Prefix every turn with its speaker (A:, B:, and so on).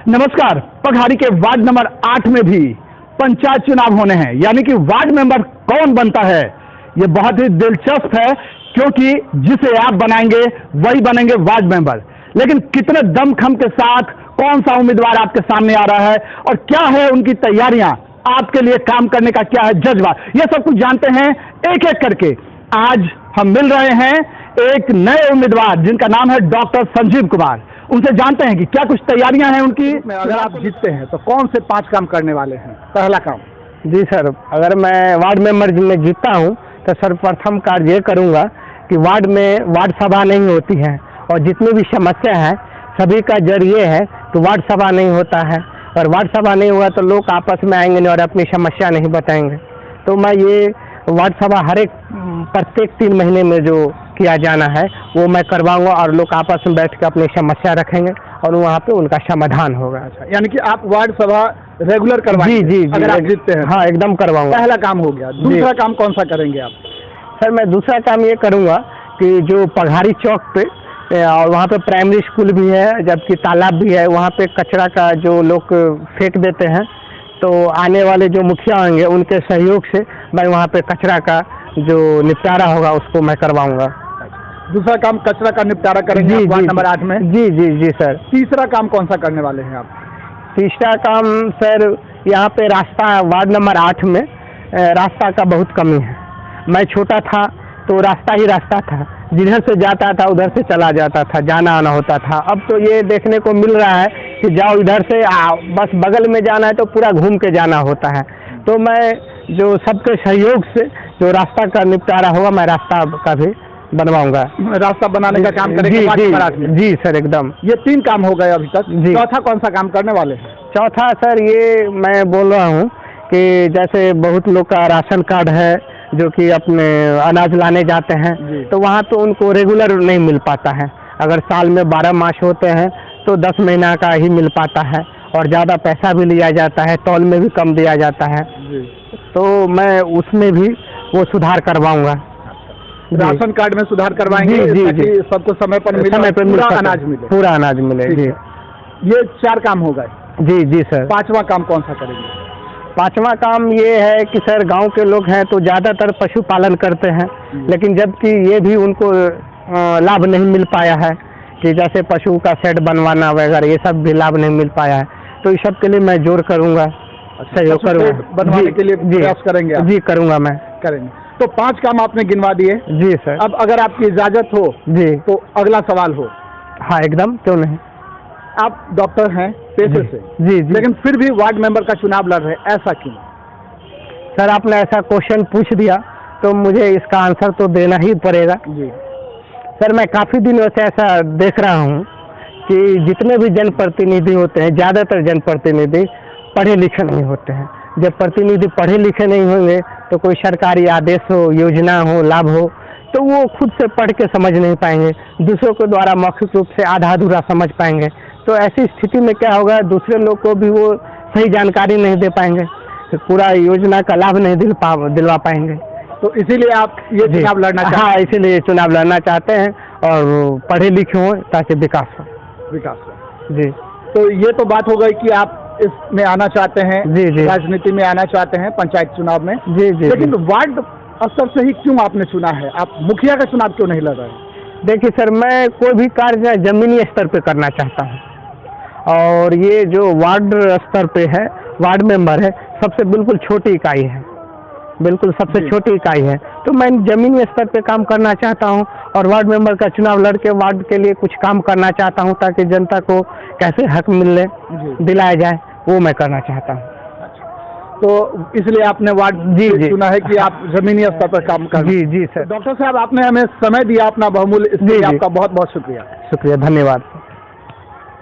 A: नमस्कार। पगहाड़ी के ward number 8 में भी पंचायत चुनाव होने हैं, यानी कि वार्ड मेंबर कौन बनता है ये बहुत ही दिलचस्प है, क्योंकि जिसे आप बनाएंगे वही बनेंगे वार्ड मेंबर। लेकिन कितने दमखम के साथ कौन सा उम्मीदवार आपके सामने आ रहा है और क्या है उनकी तैयारियां, आपके लिए काम करने का क्या है जज्बा, ये सब कुछ जानते हैं एक एक करके। आज हम मिल रहे हैं एक नए उम्मीदवार जिनका नाम है डॉक्टर संजीव कुमार। उनसे जानते हैं कि क्या कुछ तैयारियां हैं उनकी। अगर आप जीतते हैं तो कौन से 5 काम करने वाले हैं? पहला काम।
B: जी सर, अगर मैं वार्ड मेंबर में जीतता हूं तो सर्वप्रथम कार्य ये करूंगा कि वार्ड में वार्ड सभा नहीं होती है और जितनी भी समस्या है सभी का जड़ ये है कि वार्ड सभा नहीं होता है, और वार्ड सभा नहीं हुआ तो लोग आपस में आएंगे और अपनी समस्या नहीं बताएंगे। तो मैं ये वार्ड सभा प्रत्येक 3 महीने में जो किया जाना है वो मैं करवाऊंगा और लोग आपस में बैठ कर अपनी समस्या रखेंगे और वहाँ पे उनका समाधान होगा।
A: यानी कि आप वार्ड सभा रेगुलर करवाएंगे?
B: जी जी,
A: अगर आप जीतते हैं?
B: हाँ, एकदम करवाऊंगा।
A: पहला काम हो गया। दूसरा काम कौन सा करेंगे आप?
B: सर, मैं दूसरा काम ये करूंगा कि जो पगहाड़ी चौक पे और वहाँ पे प्राइमरी स्कूल भी है, जबकि तालाब भी है, वहाँ पे कचरा का जो लोग फेंक देते हैं, तो आने वाले जो मुखिया होंगे उनके सहयोग से मैं वहाँ पे कचरा का जो निपटारा होगा उसको मैं करवाऊंगा।
A: दूसरा काम कचरा का निपटारा करेंगे
B: जी,
A: वार्ड नंबर 8 में?
B: जी जी जी सर।
A: तीसरा काम कौन सा करने वाले हैं आप?
B: तीसरा काम सर, यहाँ पे रास्ता वार्ड नंबर 8 में रास्ता का बहुत कमी है। मैं छोटा था तो रास्ता ही रास्ता था, जिधर से जाता था उधर से चला जाता था, जाना आना होता था। अब तो ये देखने को मिल रहा है कि जाओ इधर से बस बगल में जाना है तो पूरा घूम के जाना होता है। तो मैं जो सबके सहयोग से जो रास्ता का निपटारा होगा मैं रास्ता का भी बनवाऊंगा।
A: रास्ता बनाने का काम करेंगे?
B: जी सर, एकदम।
A: ये 3 काम हो गए अभी तक। चौथा कौन सा काम करने वाले हैं?
B: चौथा सर, ये मैं बोल रहा हूँ कि जैसे बहुत लोग का राशन कार्ड है जो कि अपने अनाज लाने जाते हैं, तो वहाँ तो उनको रेगुलर नहीं मिल पाता है। अगर साल में 12 मास होते हैं तो 10 महीना का ही मिल पाता है और ज़्यादा पैसा भी लिया जाता है, तौल में भी कम दिया जाता है। तो मैं उसमें भी वो सुधार करवाऊंगा।
A: राशन कार्ड में सुधार करवाएंगे ताकि सबको समय पर पूरा अनाज मिले।
B: पूरा अनाज मिले जी।
A: ये 4 काम हो गए।
B: जी जी सर।
A: 5वां काम कौन सा करेंगे?
B: 5वां काम ये है कि सर, गांव के लोग हैं तो ज़्यादातर पशुपालन करते हैं, लेकिन जबकि ये भी उनको लाभ नहीं मिल पाया है कि जैसे पशु का शेड बनवाना वगैरह, ये सब भी लाभ नहीं मिल पाया है। तो इस सब के लिए मैं जोर करूँगा, सहयोग करूँगा।
A: बनवाने के लिए प्रयास करेंगे?
B: जी करूँगा, मैं
A: करेंगे। तो 5 काम आपने गिनवा दिए।
B: जी सर।
A: अब अगर आपकी इजाज़त हो जी तो अगला सवाल हो।
B: हाँ, एकदम, क्यों नहीं।
A: आप डॉक्टर हैं पेशे से?
B: जी जी।
A: लेकिन फिर भी वार्ड मेंबर का चुनाव लड़ रहे हैं, ऐसा क्यों?
B: सर, आपने ऐसा क्वेश्चन पूछ दिया तो मुझे इसका आंसर तो देना ही पड़ेगा।
A: जी
B: सर, मैं काफ़ी दिनों से ऐसा देख रहा हूँ कि जितने भी जनप्रतिनिधि होते हैं, ज़्यादातर जनप्रतिनिधि पढ़े लिखे नहीं होते हैं। जब प्रतिनिधि पढ़े लिखे नहीं होंगे तो कोई सरकारी आदेश हो, योजना हो, लाभ हो, तो वो खुद से पढ़ के समझ नहीं पाएंगे, दूसरों के द्वारा मौखिक रूप से आधा अधूरा समझ पाएंगे। तो ऐसी स्थिति में क्या होगा, दूसरे लोग को भी वो सही जानकारी नहीं दे पाएंगे, पूरा योजना का लाभ नहीं दिलवा पाएंगे।
A: तो इसीलिए आप ये चुनाव लड़ना चाहते हैं?
B: हाँ, इसीलिए चुनाव लड़ना चाहते हैं और पढ़े लिखे हों ताकि विकास हो। जी।
A: तो ये तो बात हो गई कि आप इसमें आना चाहते हैं।
B: जी जी।
A: राजनीति में आना चाहते हैं, पंचायत चुनाव में।
B: जी जी।
A: लेकिन वार्ड स्तर से ही क्यों आपने चुना है? आप मुखिया का चुनाव क्यों नहीं लड़ रहे?
B: देखिए सर, मैं कोई भी कार्य जमीनी स्तर पे करना चाहता हूँ, और ये जो वार्ड स्तर पे है, वार्ड मेंबर है, सबसे बिल्कुल छोटी इकाई है, बिल्कुल सबसे छोटी इकाई है। तो मैं जमीनी स्तर पे काम करना चाहता हूँ और वार्ड मेंबर का चुनाव लड़के वार्ड के लिए कुछ काम करना चाहता हूँ ताकि जनता को कैसे हक मिलने दिलाया जाए वो मैं करना चाहता हूँ।
A: तो इसलिए आपने वार्ड चुना है कि आप जमीनी स्तर पर काम करें।
B: जी जी सर।
A: डॉक्टर साहब, आपने हमें समय दिया अपना बहुमूल्य, इसलिए आपका बहुत बहुत शुक्रिया।
B: शुक्रिया, धन्यवाद।